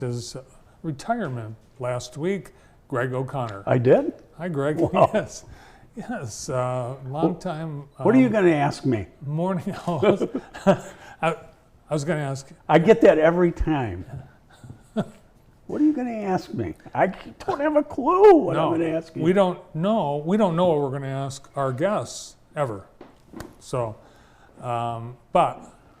his retirement last week, Greg O'Connor. I did? Hi, Greg. Wow. Yes. Yes. Long time. What are you going to ask me? Morning. I was going to ask. I get that every time. What are you going to ask me? I don't have a clue what I'm going to ask you. We don't know. We don't know what we're going to ask our guests ever. So, but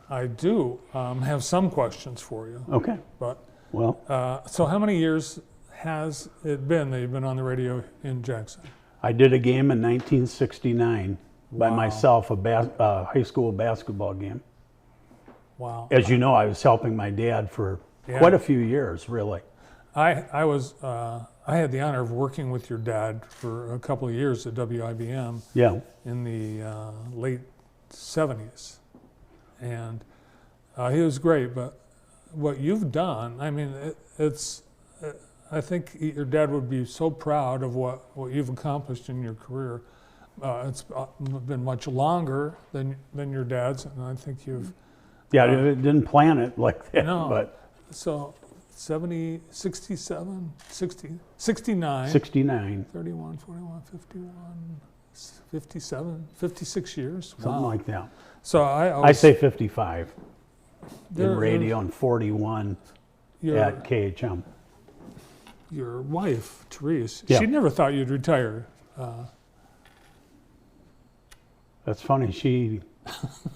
I do have some questions for you. Okay. But well, so how many years has it been that you've been on the radio in Jackson? I did a game in 1969 by Wow. myself, a high school basketball game. Wow. As you know, I was helping my dad for quite a few years, really. I had the honor of working with your dad for a couple of years at WIBM Yeah. in the late 70s. And he was great, but what you've done, I mean, I think your dad would be so proud of what you've accomplished in your career. It's been much longer than your dad's, and I think you've... Yeah, I didn't plan it like that, No. but... So 70, 67, 60, 69, 69, 31, 41, 51, 57, 56 years. something Wow. like that. So I say 55 there- in radio and 41 at KHM. Your wife, Therese, Yeah. she never thought you'd retire. That's funny. She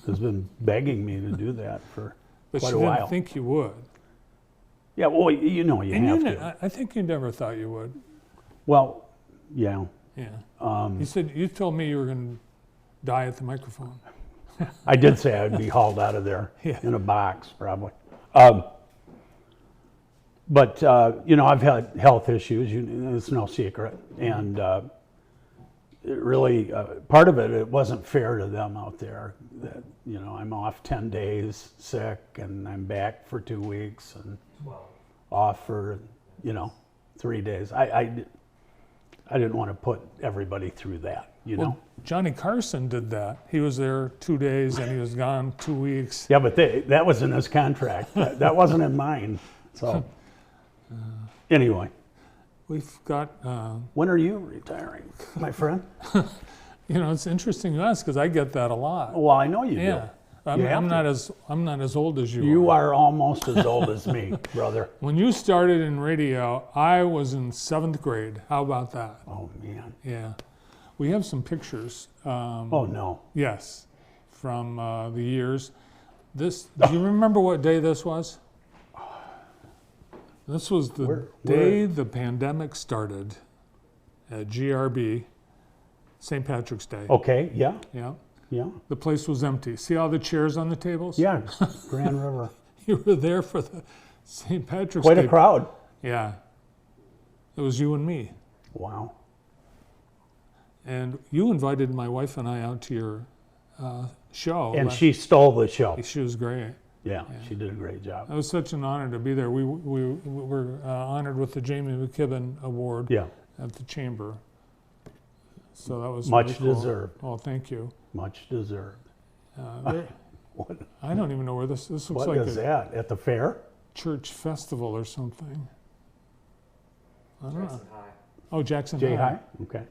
has been begging me to do that for But quite she a didn't while. think you would. Yeah, well, you know you And have you to. I think you never thought you would. Well, yeah. Yeah. You told me you were going to die at the microphone. I did say I'd be hauled out of there Yeah. in a box, probably. But you know, I've had health issues. It's no secret, and it really part of it. It wasn't fair to them out there. That you know, I'm off 10 days sick, and I'm back for 2 weeks, and off for 3 days. I didn't want to put everybody through that. You know. Well, Johnny Carson did that. He was there 2 days and he was gone 2 weeks. Yeah, but that was in his contract. That wasn't in mine. So anyway, We've got, when are you retiring, my friend? it's interesting you ask because I get that a lot. Well, I know you Yeah, do. I'm have not to. as old as you are. You are almost as old as me, brother. When you started in radio, I was in 7th grade. How about that? Oh man. Yeah, we have some pictures. Oh no. Yes, from the years. Do you remember what day this was? This was the day the pandemic started at GRB, St. Patrick's Day. Okay. Yeah. Yeah. Yeah. The place was empty. See all the chairs on the tables? Yeah. Grand River. You were there for the St. Patrick's Quite Day. a crowd. Yeah. It was you and me. Wow. And you invited my wife and I out to your show. And she stole the show. She was great. Yeah, she did a great job. It was such an honor to be there. We were honored with the Jamie McKibben Award Yeah. at the Chamber. So that was Much really cool. deserved. Well, thank you. Much deserved. What, I don't even know where this looks what like is that? At the fair? church festival or something. I don't know. Jackson High. Oh, Jackson J High. High? Okay.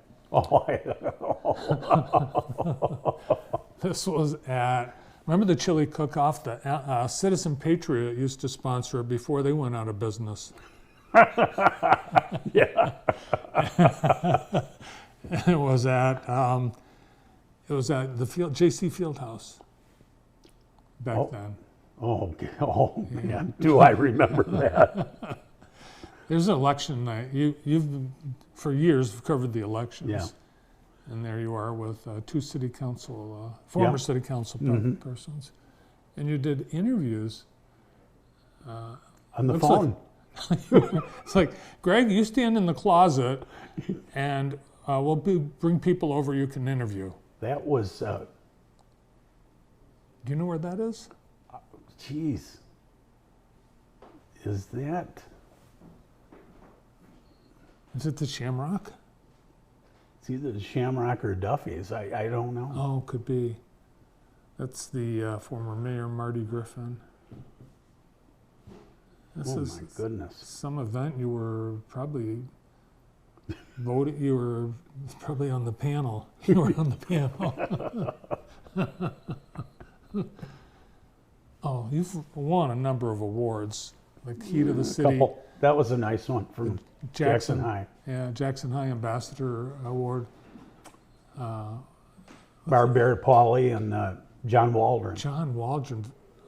This was at, remember the chili cook-off? The Citizen Patriot used to sponsor it before they went out of business. Yeah. It was at the JC Fieldhouse back then. Oh man, do I remember that? There's an election night. You've for years covered the elections. Yeah. And there you are with two city council, former city council persons, and you did interviews. On the Looks phone. It's like, Greg, you stand in the closet, and we'll bring people over you can interview. That was, Do you know where that is? geez. Is that? Is it the Shamrock? It's either the Shamrock or Duffy's. I don't know. Oh, could be. That's the former mayor, Marty Griffin. This Oh is my goodness. some event you were probably voted. You were probably on the panel. You were on the panel. Oh, you've won a number of awards. The Key to the A City, couple. That was a nice one from Jackson High. Yeah, Jackson High Ambassador Award. Barbara Pauley and John Waldron. John Waldron.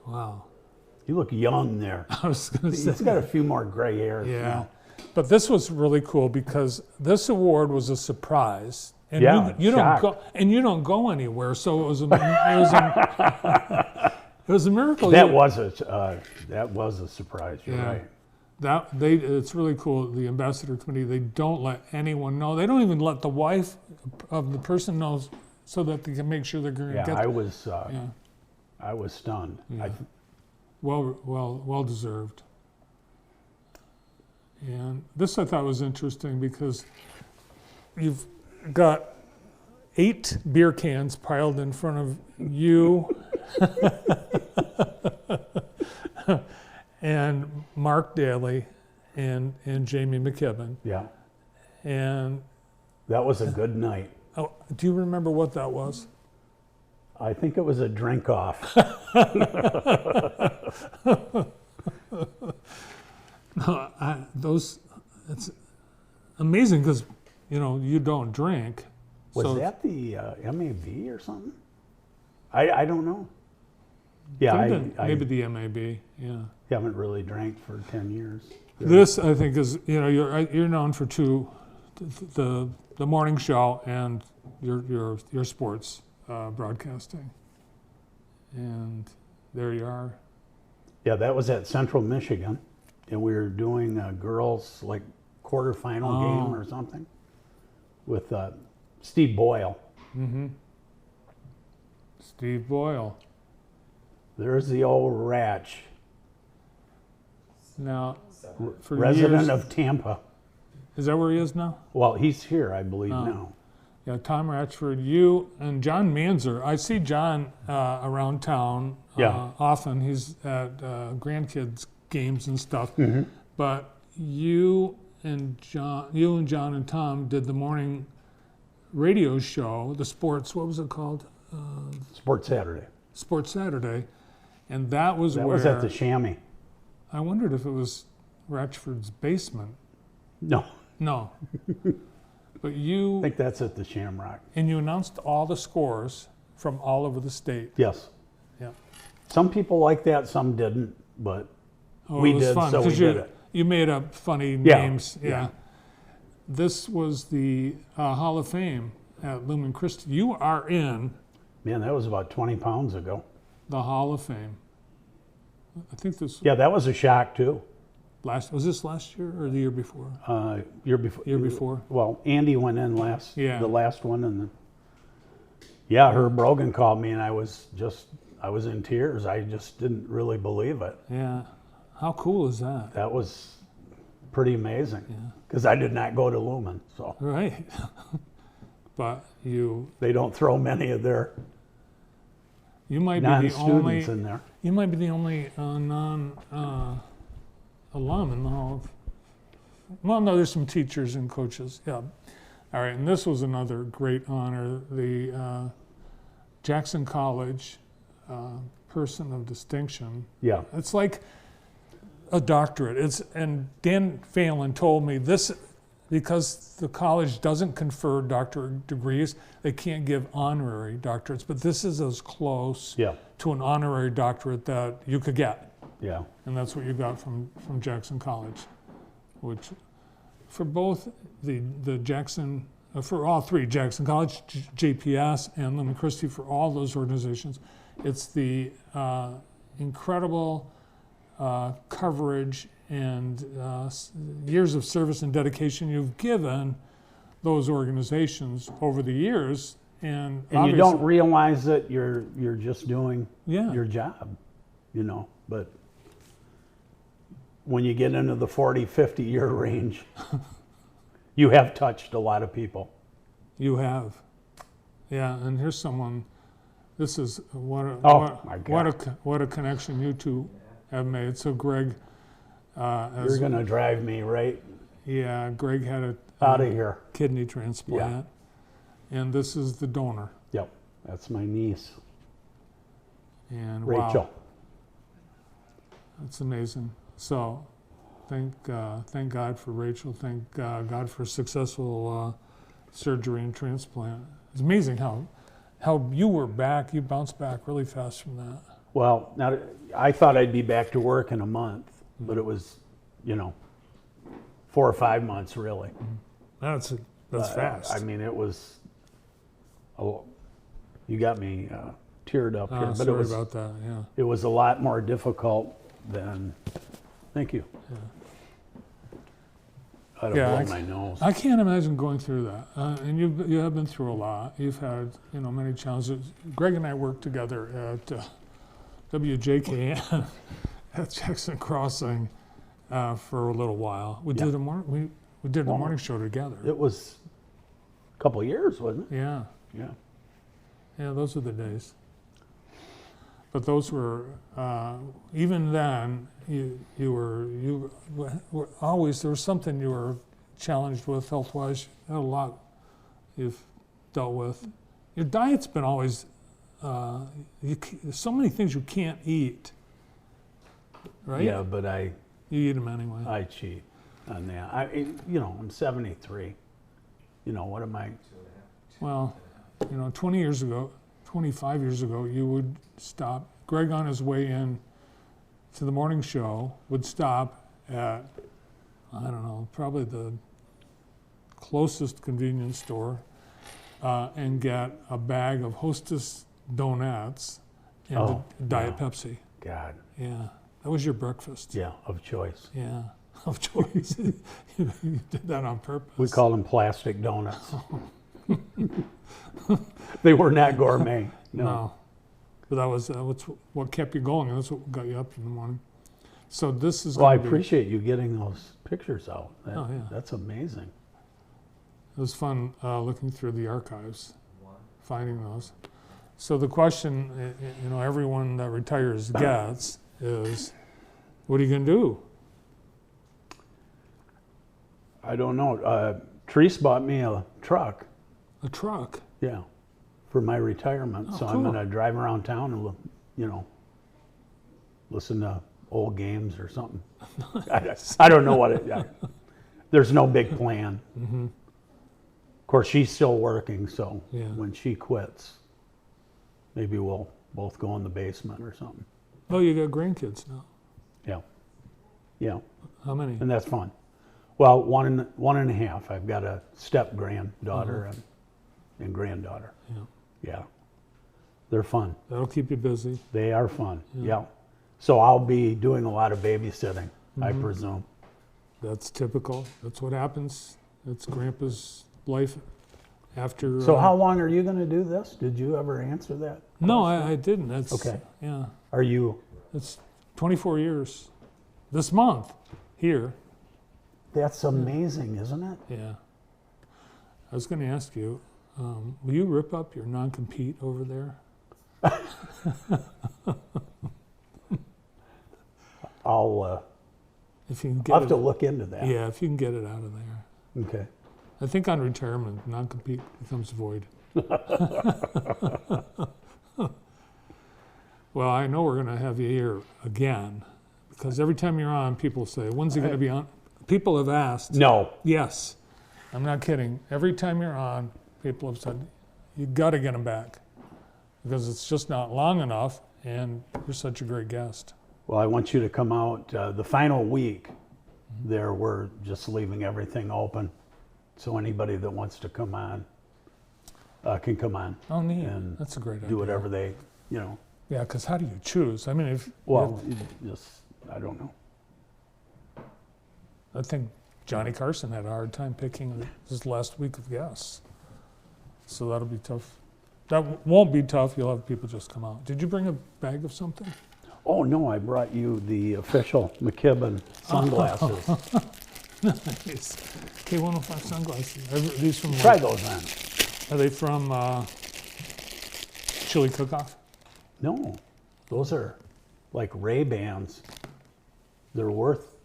Wow. You look young there. I was going to say. He's got a few more gray hairs. Yeah. now. But this was really cool because this award was a surprise. And Yeah, you don't shocked. go and you don't go anywhere, so it was a it was a miracle. That You- was a surprise. You're Yeah. right. It's really cool. The ambassador committee, they don't let anyone know. They don't even let the wife of the person know, so that they can make sure they're going to Yeah, get. I was Yeah, stunned. Yeah. well deserved. And this I thought was interesting because you've got 8 beer cans piled in front of you and Mark Daly and Jamie McKibben. Yeah, And that was a good night. oh, do you remember what that was? I think it was a drink off. It's amazing because you don't drink. Was so that the MAB or something? I don't know. Yeah, I maybe the MAB. Yeah. haven't really drank for 10 years. This I think is you're known for the morning show and your sports broadcasting, and there you are. Yeah, that was at Central Michigan, and we were doing a girls like quarterfinal game or something with Steve Boyle. Mm-hmm. Steve Boyle. There's the old Ratch, Now, for resident years, of Tampa. is that where he is now? Well, he's here, I believe, Oh. now. Yeah, Tom Ratchford, you and John Manzer. I see John around town Yeah. often. He's at grandkids games and stuff. Mm-hmm. But you and John and Tom did the morning radio show, the sports. What was it called? Sports Saturday. Sports Saturday, and that was That where was at the Chamois. I wondered if it was Ratchford's basement. No, No, but I you think that's at the Shamrock. and you announced all the scores from all over the state. Yes. Yeah. Some people like that, some didn't, but Oh, We it was did, fun, so we 'cause did it. You made up funny Yeah, names. Yeah. yeah. This was the Hall of Fame at Lumen Christi. You are in man, that was about 20 pounds ago. the Hall of Fame. I think this Yeah, that was a shock too. was this last year or the year before? Year before. Year before. Well, Andy went in Yeah. the last one, and yeah, Herb Brogan called me, and I was in tears. I just didn't really believe it. Yeah. How cool is that? That was pretty amazing Yeah. because I did not go to Lumen, so Right. But you they don't throw many of their might be the only non-students in there. you might be the only non alum in the Hall of. Well, no, there's some teachers and coaches. Yeah. All right, and this was another great honor. The Jackson College Person of Distinction. Yeah, It's like a doctorate. And Dan Phelan told me this because the college doesn't confer doctorate degrees, they can't give honorary doctorates. But this is as close yeah, to an honorary doctorate that you could get. yeah. And that's what you got from Jackson College, which for both the Jackson, for all three, Jackson College, JPS, and Lumen Christi, for all those organizations, it's the incredible coverage and years of service and dedication you've given those organizations over the years. And And you obviously- don't realize that you're just doing Yeah. your job, but when you get into the 40, 50 year range, you have touched a lot of people. You have. Yeah, and here's someone, this is Oh, my God. what a connection you two have made. So Greg You're gonna drive me right Yeah, Greg had a out of here. kidney transplant, and this is the donor. Yep, that's my niece, And Rachel. wow, that's amazing. So, thank God for Rachel. Thank God for successful surgery and transplant. It's amazing how you were back. You bounced back really fast from that. Well, now I thought I'd be back to work in a month, but it was, 4 or 5 months really. That's fast. I mean, it was. Oh, you got me teared up here, but sorry it was about that. Yeah. it was a lot more difficult than. Thank you. Yeah. I don't Yeah, blow my nose. I can't imagine going through that. And you have been through a lot. You've had many challenges. Greg and I worked together at WJKN at Jackson Crossing for a little while. We did we did a Well, morning show together. It was a couple of years, wasn't it? Yeah, Yeah. those were the days. But those were even then. You were always, there was something you were challenged with health-wise. You had a lot you've dealt with. Your diet's been always there's so many things you can't eat, right? Yeah, but You eat them anyway. I cheat on that. I'm 73. What am I? Well, 20 years ago, 25 years ago, you would stop. Greg on his way in to the morning show would stop at, I don't know, probably the closest convenience store and get a bag of Hostess donuts and a Diet Pepsi. God. Yeah, that was your breakfast. Yeah, of choice. Yeah, of choice. You did that on purpose. We call them plastic donuts. They were not gourmet. No. But that was what kept you going, and that's what got you up in the morning. So this is Well, I gonna be- appreciate you getting those pictures out. Oh, yeah. That's amazing. It was fun looking through the archives, finding those. So the question, everyone that retires gets is, what are you going to do? I don't know. Treese bought me a truck. A truck? Yeah, for my retirement. Oh, So I'm cool. going to drive around town and, listen to old games or something. I don't know what there's no big plan. Mm-hmm. Of course, she's still working, so Yeah. when she quits, maybe we'll both go in the basement or something. Oh, you got grandkids now. Yeah, How many? and that's fun. Well, one and a half. I've got a step granddaughter and granddaughter. Yeah. Yeah, they're fun. That'll keep you busy. They are fun. Yeah. Yeah. So I'll be doing a lot of babysitting, I Mhm. presume. That's typical. That's what happens. That's Grandpa's life after. So how long are you going to do this? Did you ever answer that? No, question? I didn't. That's Okay. Yeah, Are you? it's 24 years. This month, here. That's amazing, isn't it? Yeah. I was going to ask you, will you rip up your non-compete over there? I'll If you can get have it. to look into that. Yeah, if you can get it out of there. Okay. I think on retirement, non-compete becomes void. Well, I know we're going to have you here again because every time you're on, people say, "When's he going to be on?" People have asked. No. Yes, I'm not kidding. Every time you're on, people have said, "You got to get him back," because it's just not long enough, and you're such a great guest. Well, I want you to come out the final week. There, we're just leaving everything open, so anybody that wants to come on can come on. Oh, neat. And That's a great idea. Do whatever they, Yeah, because how do you choose? I mean, if Well, just I don't know. I think Johnny Carson had a hard time picking his last week of guests, so that'll be tough. That won't be tough. You'll have people just come out. Did you bring a bag of something? Oh no, I brought you the official McKibben sunglasses. Nice. K105 sunglasses. Are these from? Try those on. Are they from Chili Cook-Off? No, those are like Ray-Bans. They're worth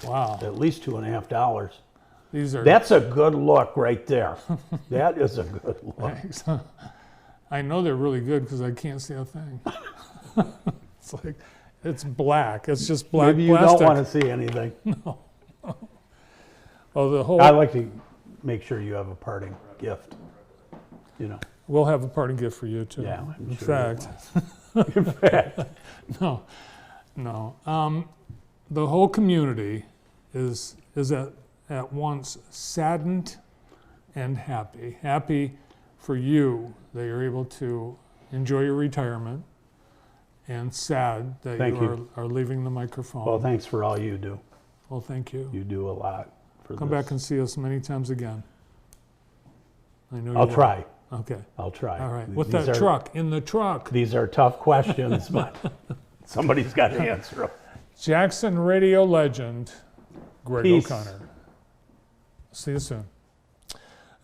Wow. at least $2.50. These are That's a good look right there. That is a good look. thanks. I know they're really good because I can't see a thing. It's like, it's black. It's just black Maybe you plastic. don't want to see anything. Oh, the whole, I like to make sure you have a parting gift. You know. we'll have a parting gift for you too. Yeah, I'm In sure fact, In fact, no. The whole community is at once saddened and happy. Happy for you that you're able to enjoy your retirement, and sad that Thank you you. are leaving the microphone. well, thanks for all you do. Well, thank you. You do a lot for Come this. back and see us many times again. I know you I'll will. try. Okay. I'll try. All right. With These that are- truck, in the truck. These are tough questions, but somebody's got to answer them. Jackson radio legend, Greg Peace. O'Connor. See you soon.